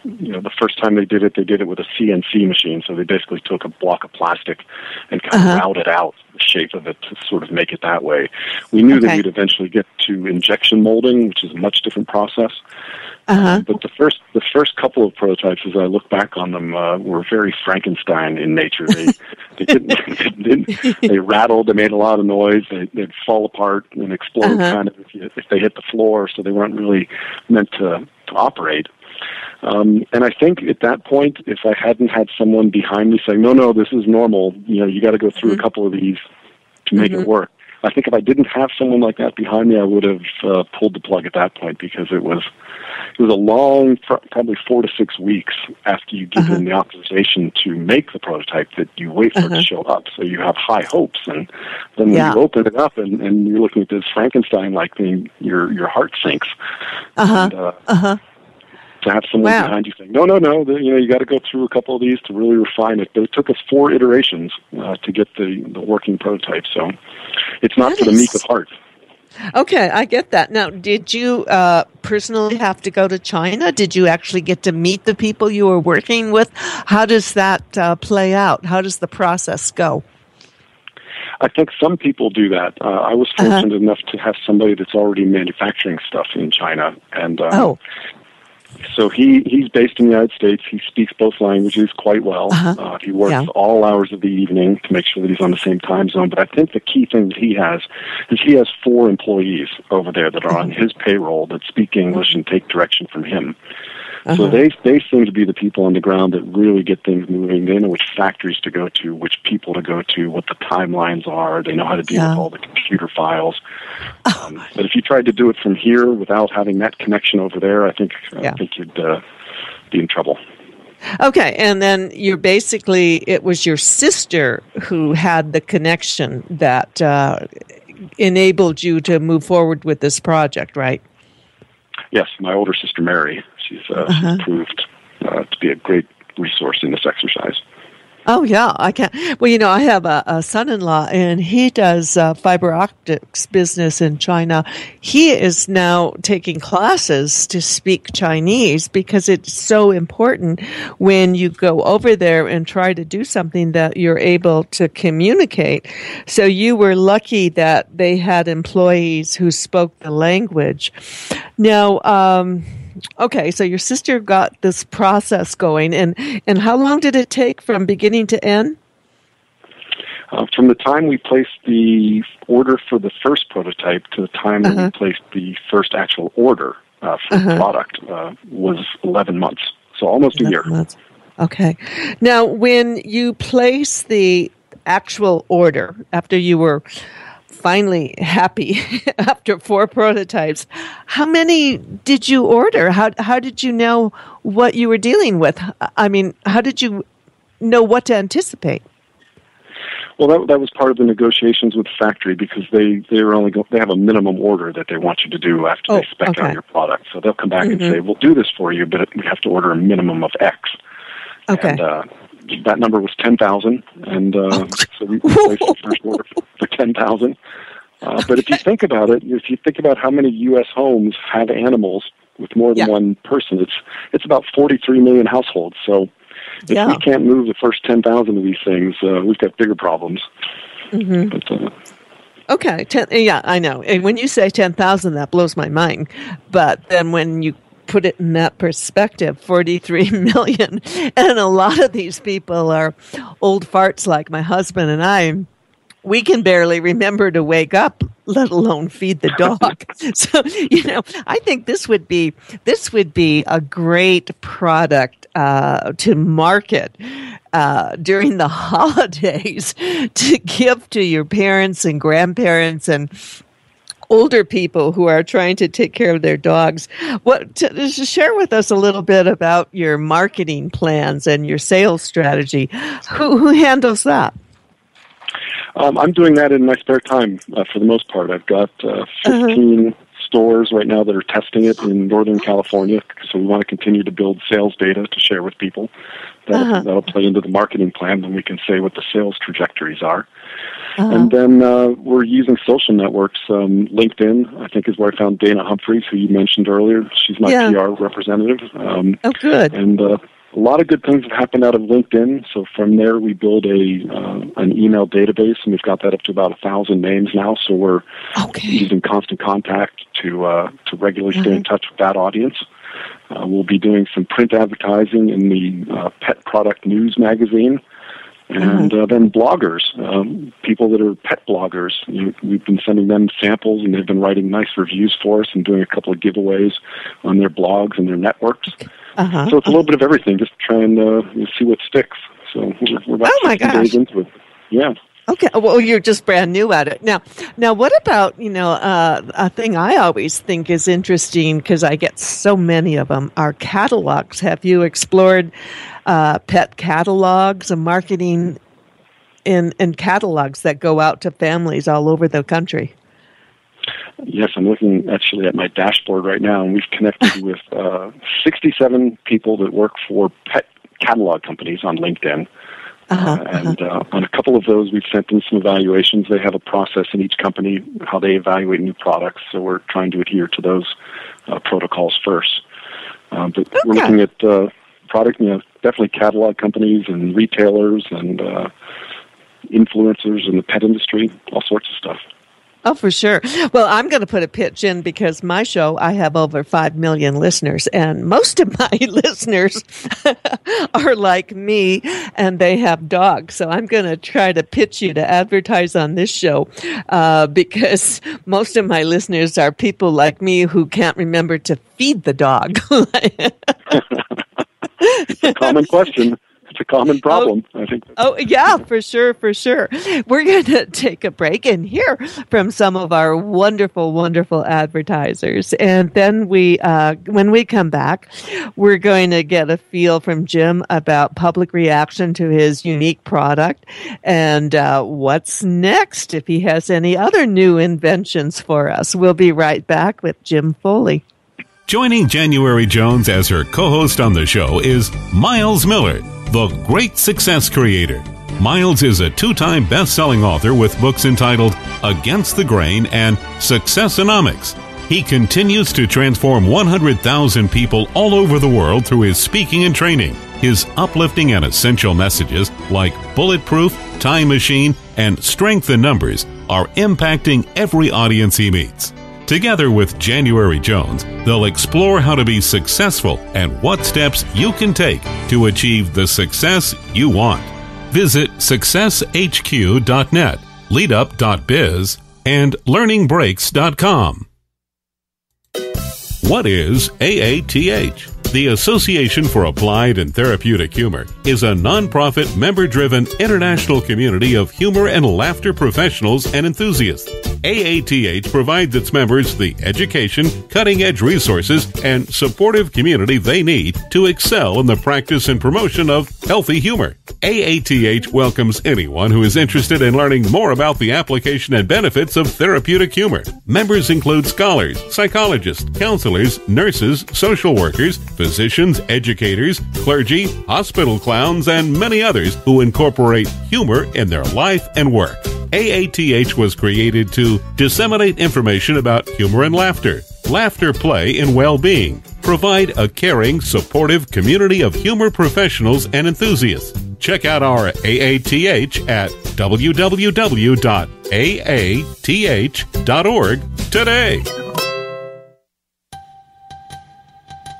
the first time they did it with a CNC machine. So they basically took a block of plastic and kind of routed out the shape of it to sort of make it that way. We knew that we'd eventually get to injection molding, which is a much different process. But the first couple of prototypes, as I look back on them, were very Frankenstein in nature. They rattled, they made a lot of noise, they'd fall apart and explode kind of if they hit the floor, so they weren't really meant to operate. And I think at that point, if I hadn't had someone behind me saying, no, this is normal, you got to go through a couple of these to make it work. I think if I didn't have someone like that behind me, I would have pulled the plug at that point, because it was a long, probably 4 to 6 weeks after you give them the authorization to make the prototype that you wait for it to show up. So you have high hopes, and then when you open it up and you're looking at this Frankenstein-like thing, your heart sinks. To have someone behind you saying, no, you got to go through a couple of these to really refine it. But it took us 4 iterations to get the working prototype. So it's not for the meek of heart. Okay, I get that. Now, did you personally have to go to China? Did you actually get to meet the people you were working with? How does that play out? How does the process go? I think some people do that. I was fortunate enough to have somebody that's already manufacturing stuff in China. And so he's based in the United States. He speaks both languages quite well. He works all hours of the evening to make sure that he's on the same time zone. But I think the key thing that he has is he has 4 employees over there that are on his payroll that speak English and take direction from him. So they seem to be the people on the ground that really get things moving. They know which factories to go to, which people to go to, what the timelines are. They know how to deal with all the computer files. But if you tried to do it from here without having that connection over there, I think you'd be in trouble. Okay, and then it was your sister who had the connection that enabled you to move forward with this project, right? Yes, my older sister, Mary. She's proved to be a great resource in this exercise. Oh, yeah, I can. Well, I have a son-in-law, and he does fiber optics business in China. He is now taking classes to speak Chinese because it's so important when you go over there and try to do something that you're able to communicate. So you were lucky that they had employees who spoke the language. Now, okay, so your sister got this process going, and how long did it take from beginning to end? From the time we placed the order for the first prototype to the time that we placed the first actual order for the product was 11 months, so almost a year. Months. Okay. Now, when you place the actual order, after you were finally happy after 4 prototypes, how many did you order? How did you know what you were dealing with? I mean, how did you know what to anticipate? Well, that was part of the negotiations with the factory, because they have a minimum order that they want you to do after they spec out your product. So they'll come back and say, we'll do this for you, but we have to order a minimum of X. Okay. And that number was 10,000, and so we placed the first order for 10,000. But if you think about it, if you think about how many U.S. homes have animals with more than one person, it's about 43 million households. So if we can't move the first 10,000 of these things, we've got bigger problems. But, okay, I know. And when you say 10,000, that blows my mind. But then when you put it in that perspective, 43 million, and a lot of these people are old farts like my husband and I. We can barely remember to wake up, let alone feed the dog. So, I think this would be a great product to market during the holidays to give to your parents and grandparents and older people who are trying to take care of their dogs. Share with us a little bit about your marketing plans and your sales strategy. Who handles that? I'm doing that in my spare time for the most part. I've got 15 stores right now that are testing it in Northern California, so we want to continue to build sales data to share with people. That'll play into the marketing plan, then we can say what the sales trajectories are. And then we're using social networks. LinkedIn, I think, is where I found Dana Humphreys, who you mentioned earlier. She's my PR representative. Good. And a lot of good things have happened out of LinkedIn. So from there, we build an email database, and we've got that up to about 1,000 names now. So we're using Constant Contact to regularly stay in touch with that audience. We'll be doing some print advertising in the Pet Product News magazine. And then bloggers, people that are pet bloggers. We've been sending them samples, and they've been writing nice reviews for us and doing a couple of giveaways on their blogs and their networks. So it's a little bit of everything, just trying to see what sticks. So we're about 60 days into it. Yeah. Okay. Well, you're just brand new at it. Now, what about, a thing I always think is interesting, because I get so many of them, are catalogs. Have you explored pet catalogs and marketing in catalogs that go out to families all over the country? Yes, I'm looking actually at my dashboard right now, and we've connected with 67 people that work for pet catalog companies on LinkedIn. And on a couple of those, we've sent them some evaluations. They have a process in each company, how they evaluate new products, so we're trying to adhere to those protocols first. But we're looking at product, definitely catalog companies and retailers and influencers in the pet industry, all sorts of stuff. Oh, for sure. Well, I'm going to put a pitch in, because my show, I have over 5 million listeners, and most of my listeners are like me, and they have dogs. So I'm going to try to pitch you to advertise on this show, because most of my listeners are people like me who can't remember to feed the dog. It's a common question. It's a common problem, I think. Oh, yeah, for sure. We're going to take a break and hear from some of our wonderful, wonderful advertisers. And then when we come back, we're going to get a feel from Jim about public reaction to his unique product and what's next, if he has any other new inventions for us. We'll be right back with Jim Foley. Joining January Jones as her co-host on the show is Miles Miller, the great success creator. Miles is a 2-time best-selling author with books entitled Against the Grain and Successonomics. He continues to transform 100,000 people all over the world through his speaking and training. His uplifting and essential messages like Bulletproof, Time Machine, and Strength in Numbers are impacting every audience he meets. Together with January Jones, they'll explore how to be successful and what steps you can take to achieve the success you want. Visit successhq.net, leadup.biz, and learningbreaks.com. What is AATH? The Association for Applied and Therapeutic Humor is a nonprofit, member-driven international community of humor and laughter professionals and enthusiasts. AATH provides its members the education, cutting-edge resources, and supportive community they need to excel in the practice and promotion of healthy humor. AATH welcomes anyone who is interested in learning more about the application and benefits of therapeutic humor. Members include scholars, psychologists, counselors, nurses, social workers, physicians, educators, clergy, hospital clowns, and many others who incorporate humor in their life and work. AATH was created to disseminate information about humor and laughter, play, and well-being, provide a caring, supportive community of humor professionals and enthusiasts. Check out our AATH at www.aath.org today.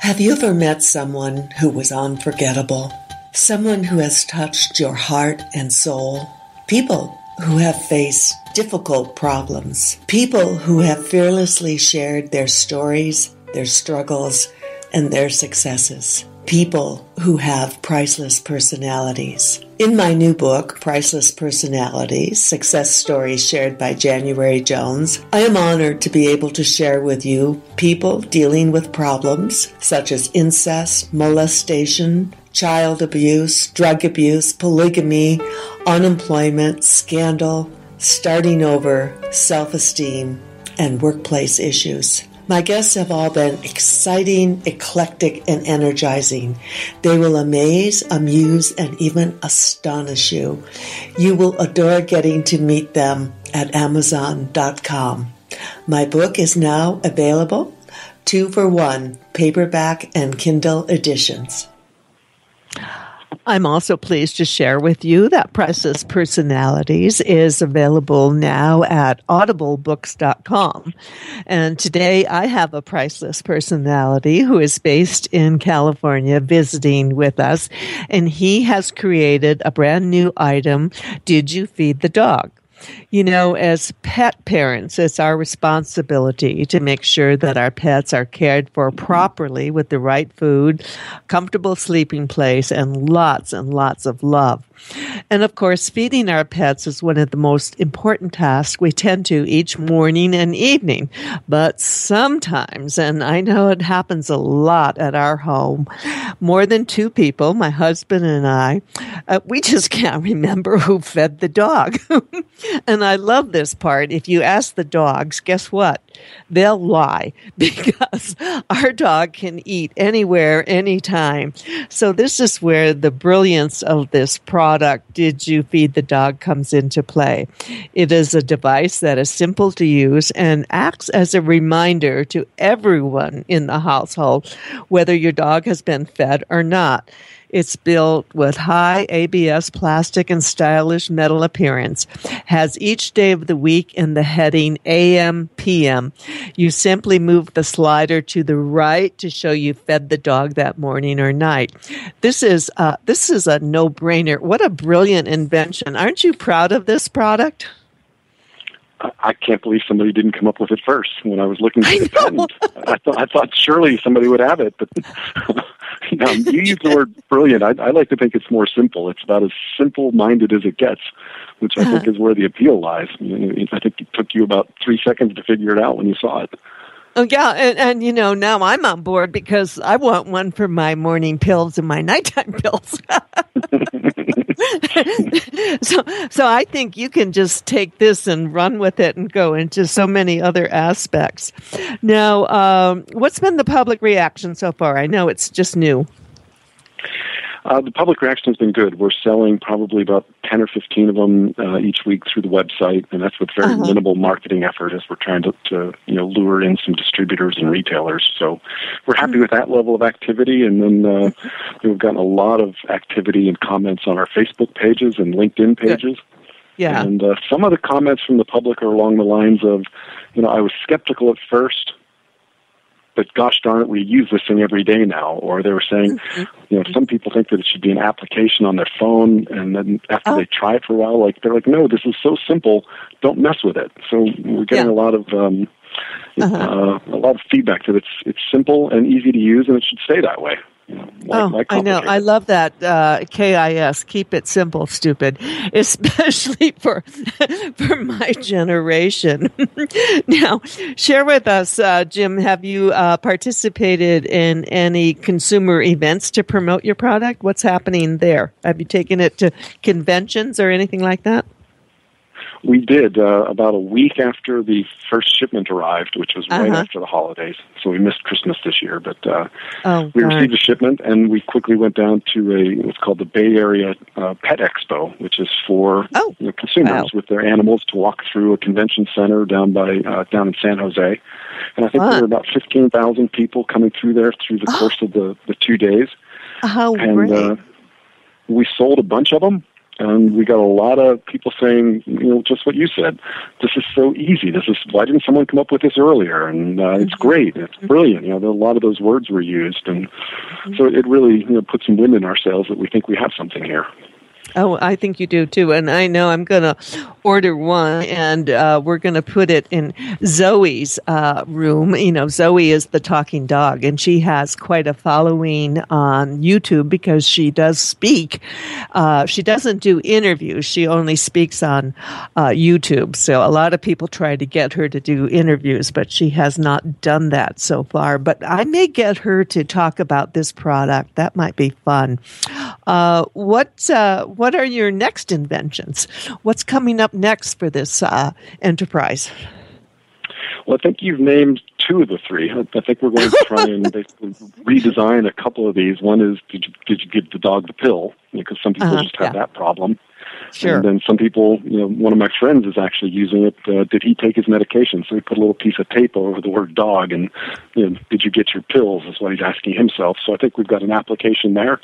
Have you ever met someone who was unforgettable? Someone who has touched your heart and soul? People who have faced difficult problems. People who have fearlessly shared their stories, their struggles, and their successes. People who have priceless personalities. In my new book, Priceless Personalities, Success Stories Shared by January Jones, I am honored to be able to share with you people dealing with problems such as incest, molestation, child abuse, drug abuse, polygamy, unemployment, scandal, starting over, self-esteem, and workplace issues. My guests have all been exciting, eclectic, and energizing. They will amaze, amuse, and even astonish you. You will adore getting to meet them at Amazon.com. My book is now available, 2 for 1, paperback and Kindle editions. I'm also pleased to share with you that Priceless Personalities is available now at audiblebooks.com. And today I have a priceless personality who is based in California visiting with us, and he has created a brand new item, Did You Feed the Dog? You know, as pet parents, it's our responsibility to make sure that our pets are cared for properly with the right food, comfortable sleeping place, and lots of love. And of course, feeding our pets is one of the most important tasks we tend to each morning and evening. But sometimes, and I know it happens a lot at our home, more than 2 people, my husband and I, we just can't remember who fed the dog. And I love this part. If you ask the dogs, guess what? They'll lie, because our dog can eat anywhere, anytime. So this is where the brilliance of this product, Did You Feed the Dog, comes into play. It is a device that is simple to use and acts as a reminder to everyone in the household, whether your dog has been fed or not. It's built with high ABS plastic and stylish metal appearance. Has each day of the week in the heading AM, PM. You simply move the slider to the right to show you fed the dog that morning or night. This is a no-brainer. What a brilliant invention. Aren't you proud of this product? I can't believe somebody didn't come up with it first. When I was looking for the patent, I thought surely somebody would have it, but you use the word brilliant. I like to think it's more simple. It's about as simple-minded as it gets, which I think is where the appeal lies. I think it took you about 3 seconds to figure it out when you saw it. Oh, yeah, and now I'm on board because I want one for my morning pills and my nighttime pills. So I think you can just take this and run with it and go into so many other aspects. Now, what's been the public reaction so far? I know it's just new. The public reaction has been good. We're selling probably about 10 or 15 of them each week through the website, and that's with very minimal marketing effort as we're trying to lure in some distributors and retailers. So we're happy with that level of activity, and then we've gotten a lot of activity and comments on our Facebook pages and LinkedIn pages. Yeah. And some of the comments from the public are along the lines of, I was skeptical at first, but gosh darn it, we use this thing every day now. Or they were saying, some people think that it should be an application on their phone, and then after they try it for a while, they're like, no, this is so simple, don't mess with it. So we're getting a lot of feedback that it's simple and easy to use, and it should stay that way. I know. I love that KIS, keep it simple, stupid, especially for my generation. Now, share with us, Jim, have you participated in any consumer events to promote your product? What's happening there? Have you taken it to conventions or anything like that? We did about a week after the first shipment arrived, which was right after the holidays. So we missed Christmas this year, but we received a shipment, and we quickly went down to what's called the Bay Area Pet Expo, which is for consumers with their animals to walk through a convention center down in San Jose. And I think there were about 15,000 people coming through there through the course of the 2 days. Great. We sold a bunch of them. And we got a lot of people saying, just what you said. This is so easy. Why didn't someone come up with this earlier? And it's great. It's brilliant. A lot of those words were used, and so it really put some wind in our sails that we think we have something here. Oh, I think you do too. And I know I'm going to order one, and we're going to put it in Zoe's room. Zoe is the talking dog, and she has quite a following on YouTube because she does speak. She doesn't do interviews. She only speaks on YouTube. So a lot of people try to get her to do interviews, but she has not done that so far. But I may get her to talk about this product. That might be fun. What are your next inventions? What's coming up next for this enterprise? Well, I think you've named two of the three. I think we're going to try and basically redesign a couple of these. One is, did you give the dog the pill? Because some people just have that problem. Sure. And then some people, one of my friends is actually using it. Did he take his medication? So he put a little piece of tape over the word dog, and did you get your pills is what he's asking himself. So I think we've got an application there.